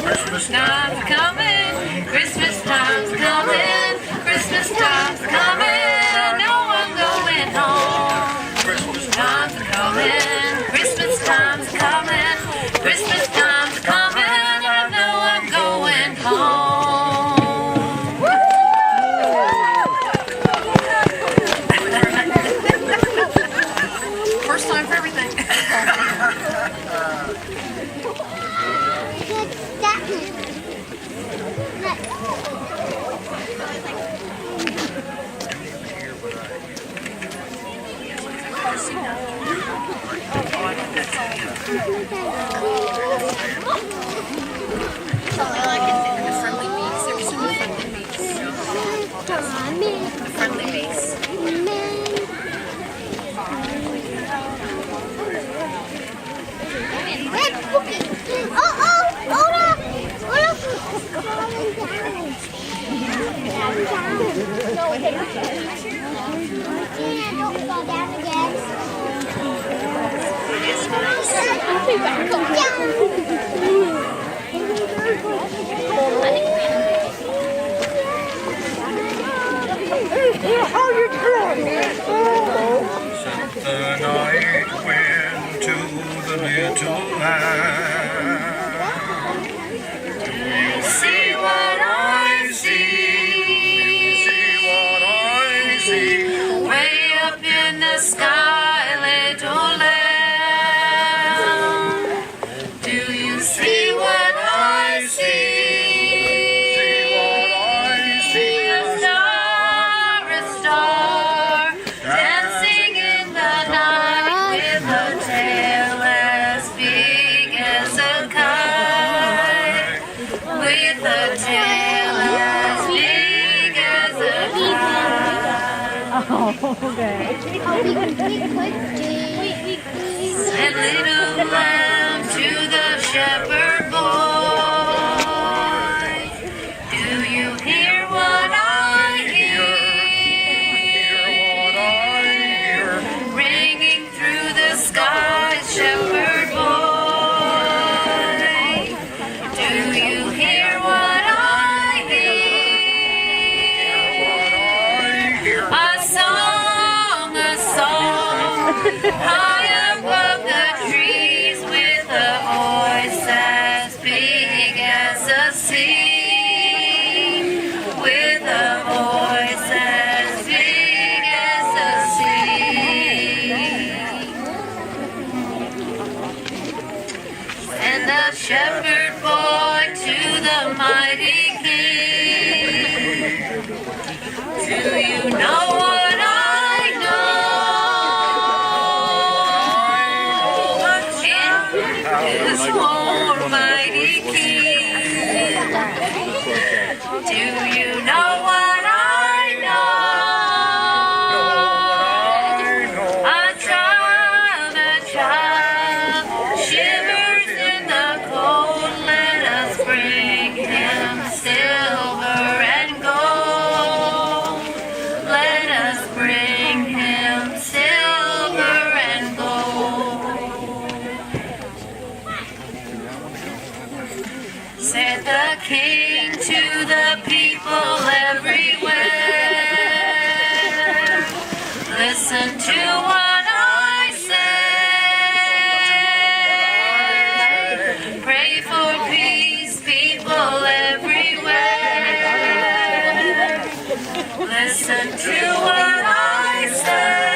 Christmas time's coming. Christmas time's coming. Christmas time's coming. I know I'm going home. Christmas time's coming. Christmas time's coming. Christmas time's coming. I know I'm going home. First time for everything. The night went to the little land. Do you see what I see? See what I see? Way up in the sky, little lamb. Do you see what I see? See what I see? A star, dancing in the night with a tail as big as a kite. With a tail as big as a kite. Said little lamb to the shepherd boy, do you hear what I hear? Ringing through the sky, shepherd boy, do you hear what I hear? A song, high above the trees with a voice as big as a sea, with a voice as big as a sea. And the shepherd boy to the mighty king, do you know what I know? His almighty king, do you know what I know? A child shivers in the cold. Let us bring him silver and gold. Let us bring him silver and gold. Said the king to the people everywhere, listen to what I say. Pray for peace, people everywhere. Listen to what I say.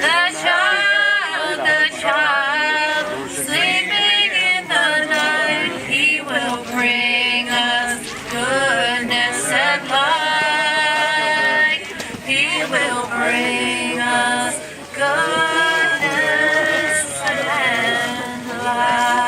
The child, sleeping in the night, he will bring us goodness and light. He will bring us goodness and light.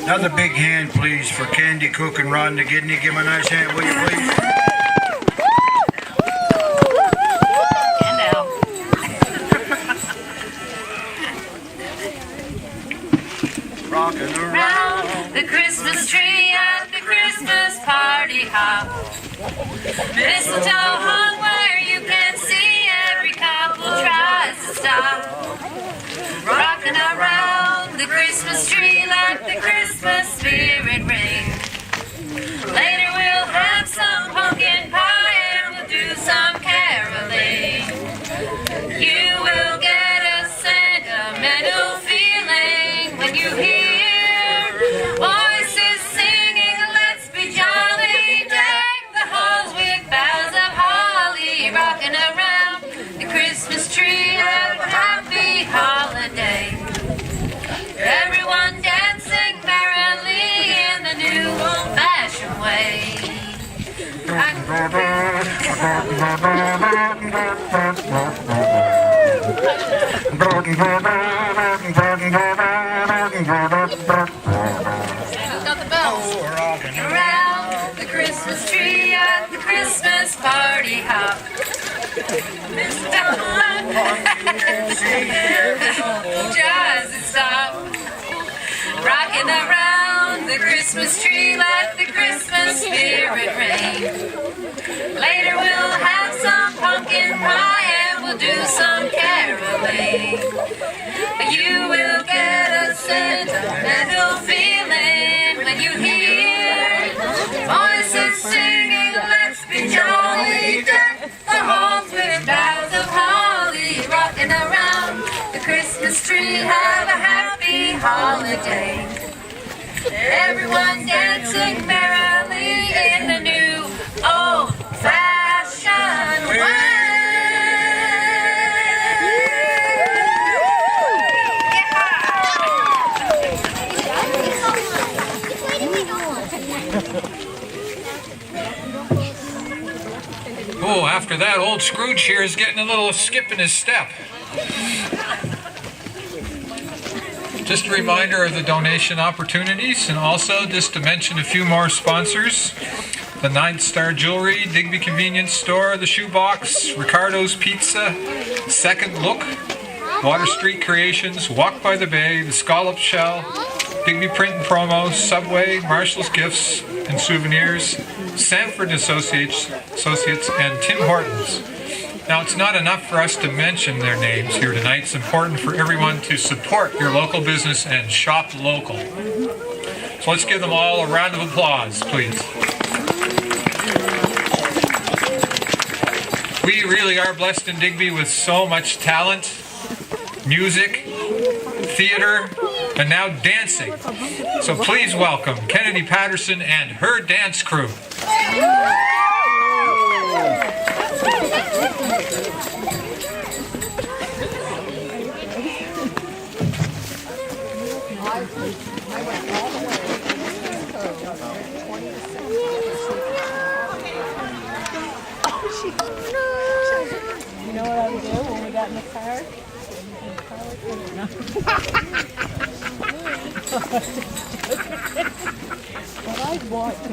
Another big hand, please, for Candy, Cook, and Ron Digby. Give him a nice hand, will you, please? Rocking Around the Christmas tree at the Christmas party hop. Mistletoe hung where you can see every couple tries to stop. Rocking around the Christmas tree like the Christmas spirit ring. Later we'll have some pumpkin pie and we'll do some caroling. You will get a sentimental feeling when you hear voices singing, let's be jolly, deck the halls with boughs of holly, rocking around the Christmas tree, have a happy holiday. Everyone dancing merrily in the new old-fashioned way. Around the Christmas tree at the Christmas party hop. Doesn't stop. Rocking around the Christmas tree like the Christmas spirit ring. Later we'll have some pumpkin pie and we'll do some caroling. You will get a sentimental feeling when you hear voices singing, let's be jolly, deck the halls with boughs of holly, rocking around the Christmas tree, have a happy holiday. Everyone dancing merrily in the new old-fashioned way. Oh, after that, old Scrooge here is getting a little skip in his step. Just a reminder of the donation opportunities, and also just to mention a few more sponsors. The 9th Star Jewelry, Digby Convenience Store, The Shoebox, Ricardo's Pizza, Second Look, Water Street Creations, Walk by the Bay, The Scallop Shell, Digby Print and Promo, Subway, Marshall's Gifts and Souvenirs, Sanford Associates, and Tim Hortons. Now, it's not enough for us to mention their names here tonight. It's important for everyone to support your local business and shop local. So let's give them all a round of applause, please. We really are blessed in Digby with so much talent, music, theater, and now dancing. So please welcome Kennedy Patterson and her dance crew. You know what I would do when we got in the car? But I'd want to.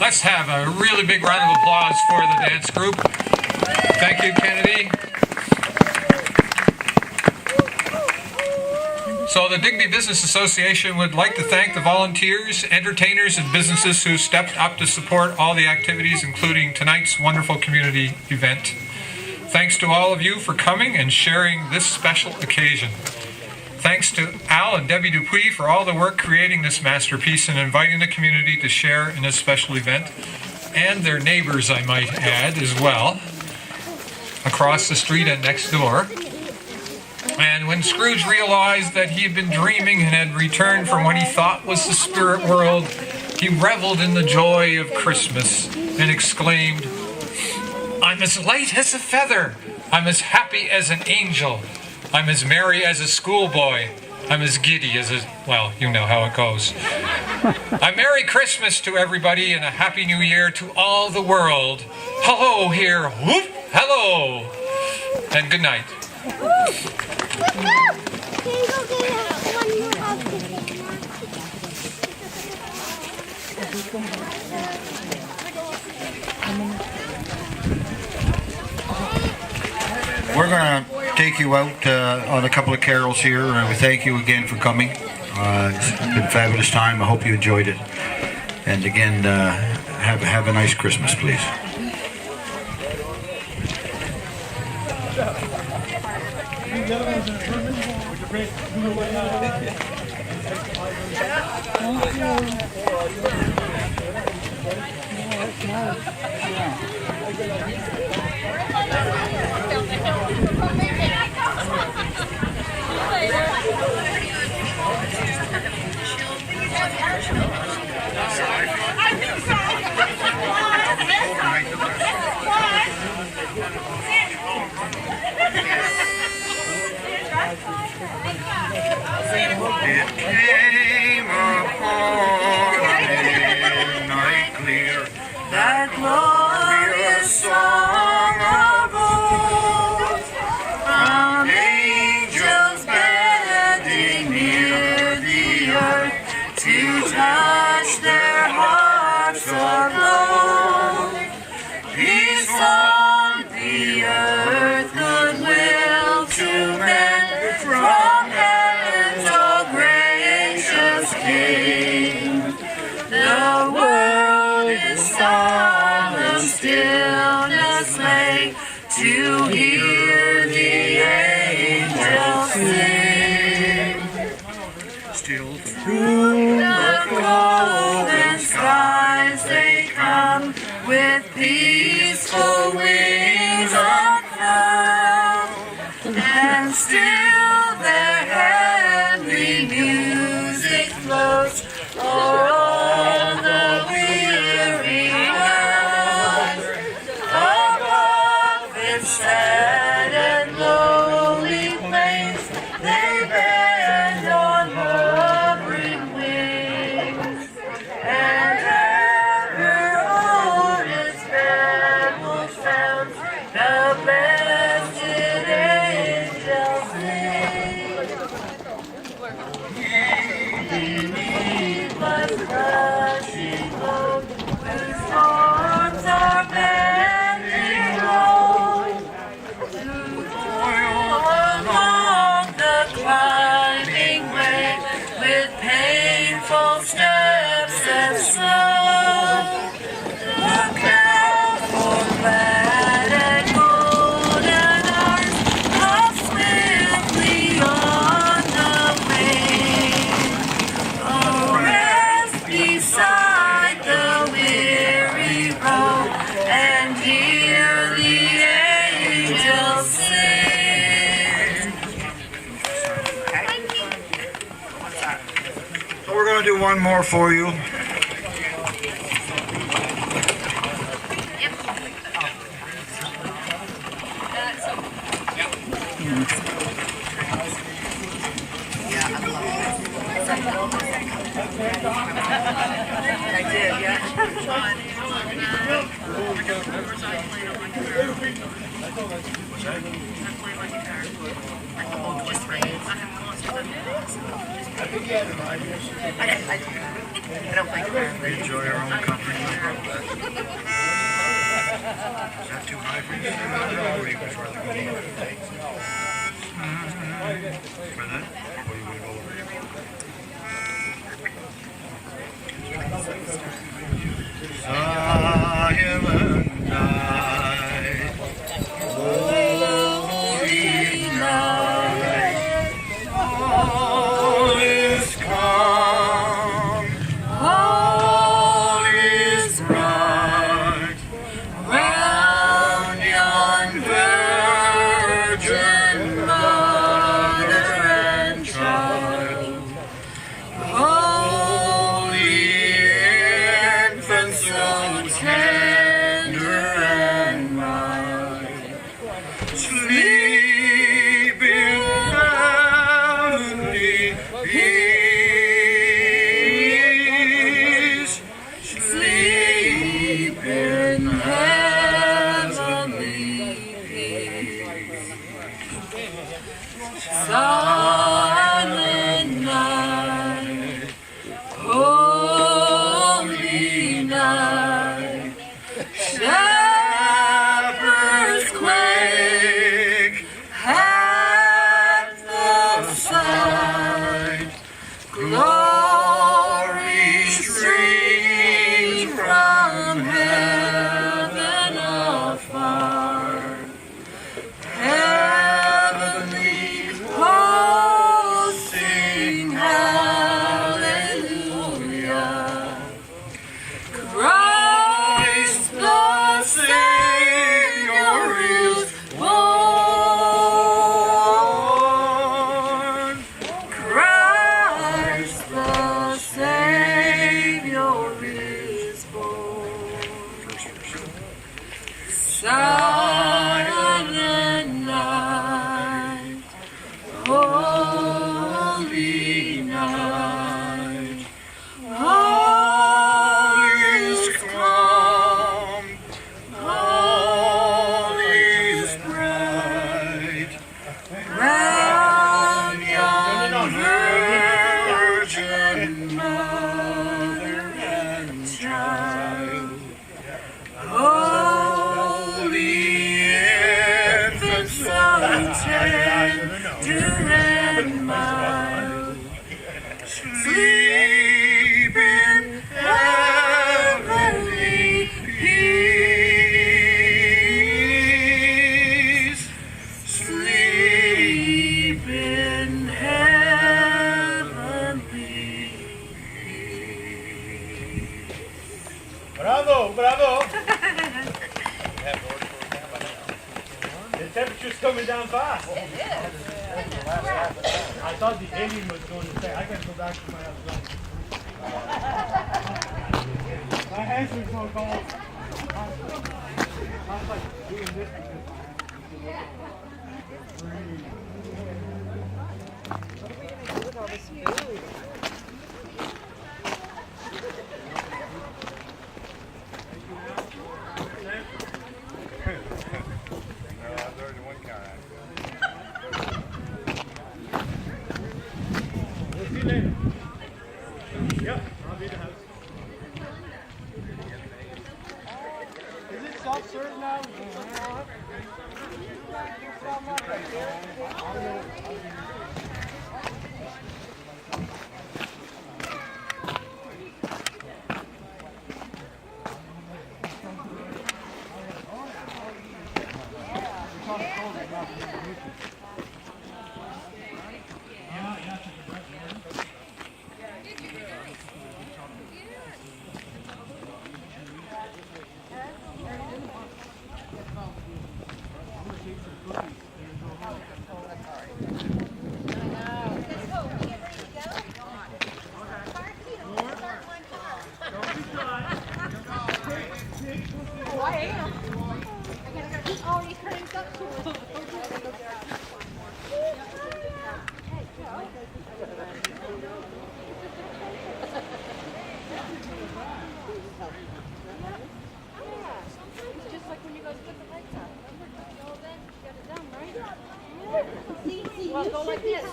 Let's have a really big round of applause for the dance group. Thank you, Kennedy. So the Digby Business Association would like to thank the volunteers, entertainers, and businesses who stepped up to support all the activities, including tonight's wonderful community event. Thanks to all of you for coming and sharing this special occasion. Thanks to Al and Debbie Dupuis for all the work creating this masterpiece and inviting the community to share in this special event, and their neighbors, I might add, as well, across the street and next door. And when Scrooge realized that he had been dreaming and had returned from what he thought was the spirit world, he reveled in the joy of Christmas and exclaimed, "I'm as light as a feather. I'm as happy as an angel. I'm as merry as a schoolboy. I'm as giddy as a..." Well, you know how it goes. A Merry Christmas to everybody and a Happy New Year to all the world. Hello here. Whoop, hello. And good night. We're going to take you out on a couple of carols here, and we thank you again for coming. It's been a fabulous time. I hope you enjoyed it. And again, have a nice Christmas, please. It came upon a midnight clear, that glorious song of old, from angels bending near the earth to touch their hearts aglow. Peace on the earth, goodwill to men, from heaven's all gracious King. The world in solemn stillness lay to hear the angels sing. Still through the golden skies they come, with peaceful wings unfurled, and still their heavenly music floats o'er all the weary world. Above its sad and lonely plains, they bend on hovering wings, and ever o'er its baffled sounds the blessed angels sing. Beneath life's rushing flow, whose storms are bending low, to toil along the climbing way with painful steps and slow. Look out for glad and golden one more for you. I did, yeah. I don't think We enjoy our own company. Is that too high for you? Or you would rather go lower? For that? Or you would go over? Silent night, holy night, all is calm, all is bright, round yon virgin mother and child, holy infant so tender and mild, sleep in heavenly peace, sleep in heavenly peace. Silent night, holy night, shepherds quake at the sight, glory streams from heaven afar, heavenly hosts sing hallelujah. Christ the Savior is born. Christ the Savior is born. Silent night, holy night, all is calm, all is bright, round yon virgin mother and child, holy infant so tender and mild, sleep in heavenly peace, sleep in heavenly peace. Bravo, bravo. The temperature's coming down fast. It is. I thought the alien was going to say, I gotta go back to my house. My hands were so cold. I was like doing this Look at all this food. We'll see you later. Yep, I'll be at the house. Is it self-serve now? Well, go like this.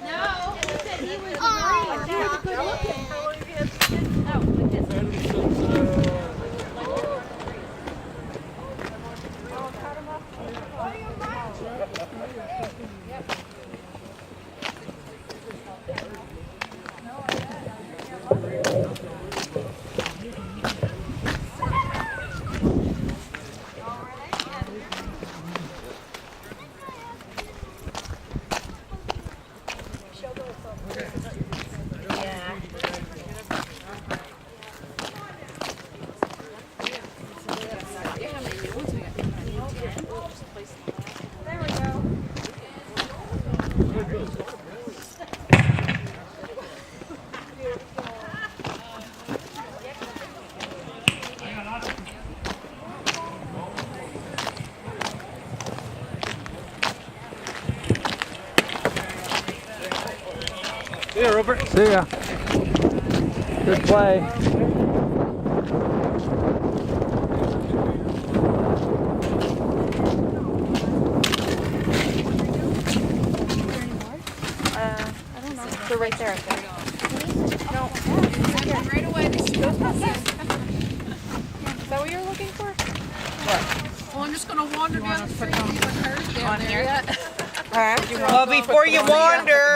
No, he said he was good looking. No, like this. See ya, Rupert. See ya. Good play. I don't know. They're right there, I think. No. Right away. Is that what you're looking for? What? Well, I'm just going to wander down the street and see what cars down there. Alright. Well, before you wander.